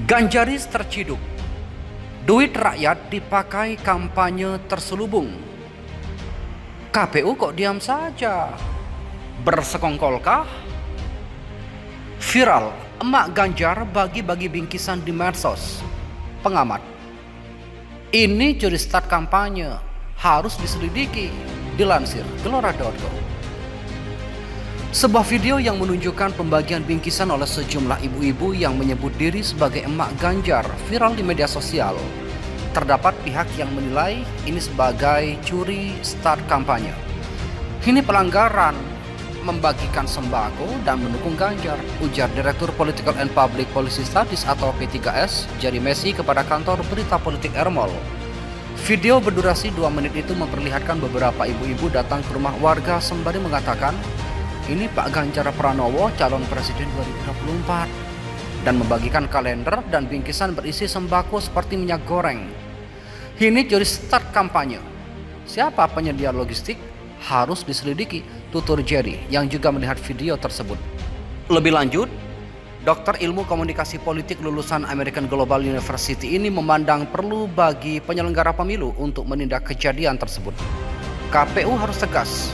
Ganjaris terciduk, duit rakyat dipakai kampanye terselubung. KPU kok diam saja? Bersekongkolkah? Viral, emak Ganjar bagi-bagi bingkisan di medsos. Pengamat, ini curi start kampanye, harus diselidiki, dilansir Gelora.co. Sebuah video yang menunjukkan pembagian bingkisan oleh sejumlah ibu-ibu yang menyebut diri sebagai emak Ganjar viral di media sosial. Terdapat pihak yang menilai ini sebagai curi start kampanye. Ini pelanggaran membagikan sembako dan mendukung Ganjar, ujar Direktur Political and Public Policy Studies atau P3S, Jerry Messi kepada kantor berita politik Ermol. Video berdurasi 2 menit itu memperlihatkan beberapa ibu-ibu datang ke rumah warga sembari mengatakan, "Ini Pak Ganjar Pranowo calon presiden 2024," dan membagikan kalender dan bingkisan berisi sembako seperti minyak goreng. Ini curi start kampanye. Siapa penyedia logistik? Harus diselidiki, tutur Jerry yang juga melihat video tersebut. Lebih lanjut, Dokter Ilmu Komunikasi Politik lulusan American Global University ini memandang perlu bagi penyelenggara pemilu untuk menindak kejadian tersebut. KPU harus tegas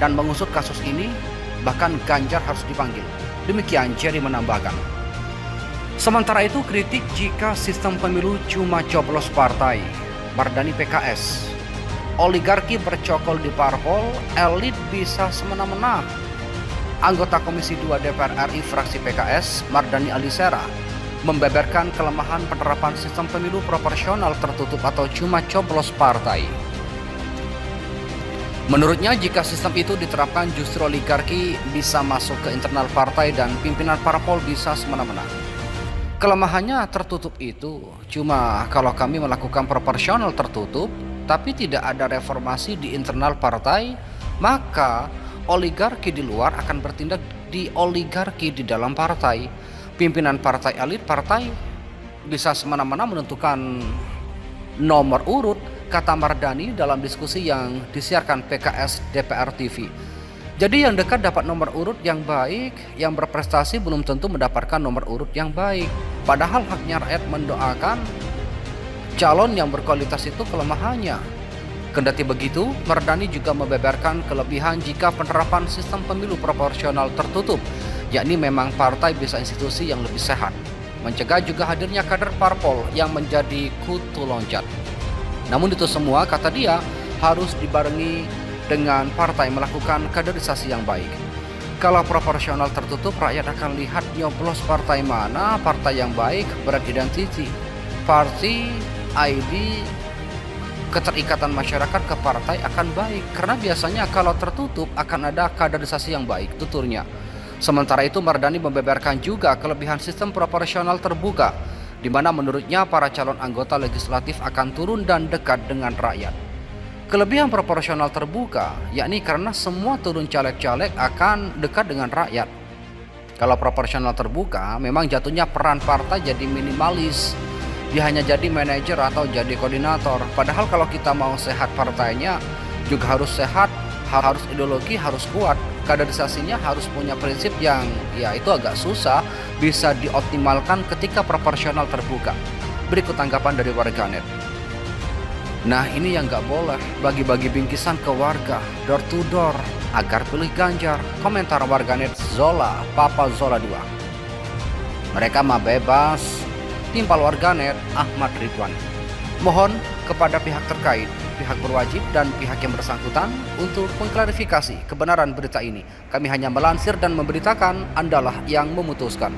dan mengusut kasus ini, bahkan Ganjar harus dipanggil. Demikian Jerry menambahkan. Sementara itu kritik jika sistem pemilu cuma coblos partai. Mardani PKS, oligarki bercokol di parpol, elit bisa semena-mena. Anggota Komisi 2 DPR RI fraksi PKS, Mardani Alisera, membeberkan kelemahan penerapan sistem pemilu proporsional tertutup atau cuma coblos partai. Menurutnya, jika sistem itu diterapkan justru oligarki bisa masuk ke internal partai dan pimpinan parpol bisa semena-mena. Kelemahannya tertutup itu, cuma kalau kami melakukan proporsional tertutup, tapi tidak ada reformasi di internal partai, maka oligarki di luar akan bertindak di oligarki di dalam partai. Pimpinan partai elit partai bisa semena-mena menentukan nomor urut, kata Mardani dalam diskusi yang disiarkan PKS DPR TV. Jadi yang dekat dapat nomor urut yang baik, yang berprestasi belum tentu mendapatkan nomor urut yang baik. Padahal haknya rakyat mendoakan calon yang berkualitas itu kelemahannya. Kendati begitu, Mardani juga membeberkan kelebihan jika penerapan sistem pemilu proporsional tertutup, yakni memang partai bisa institusi yang lebih sehat. Mencegah juga hadirnya kader parpol yang menjadi kutu loncat. Namun itu semua, kata dia, harus dibarengi dengan partai melakukan kaderisasi yang baik. Kalau proporsional tertutup, rakyat akan lihat nyoblos partai mana, partai yang baik, brand identity, party, ID, keterikatan masyarakat ke partai akan baik. Karena biasanya kalau tertutup akan ada kaderisasi yang baik, tuturnya. Sementara itu Mardani membeberkan juga kelebihan sistem proporsional terbuka, di mana menurutnya para calon anggota legislatif akan turun dan dekat dengan rakyat. Kelebihan proporsional terbuka, yakni karena semua turun caleg-caleg akan dekat dengan rakyat. Kalau proporsional terbuka, memang jatuhnya peran partai jadi minimalis. Dia hanya jadi manajer atau jadi koordinator. Padahal kalau kita mau sehat partainya, juga harus sehat, harus ideologi, harus kuat. Kaderisasinya harus punya prinsip yang ya itu agak susah bisa dioptimalkan ketika proporsional terbuka. Berikut tanggapan dari warganet. Nah, ini yang nggak boleh, bagi-bagi bingkisan ke warga, door to door, agar pilih Ganjar. Komentar warganet Zola, Papa Zola 2. Mereka mah bebas, timpal warganet Ahmad Ridwan. Mohon kepada pihak terkait, pihak berwajib dan pihak yang bersangkutan untuk mengklarifikasi kebenaran berita ini. Kami hanya melansir dan memberitakan, Andalah yang memutuskan.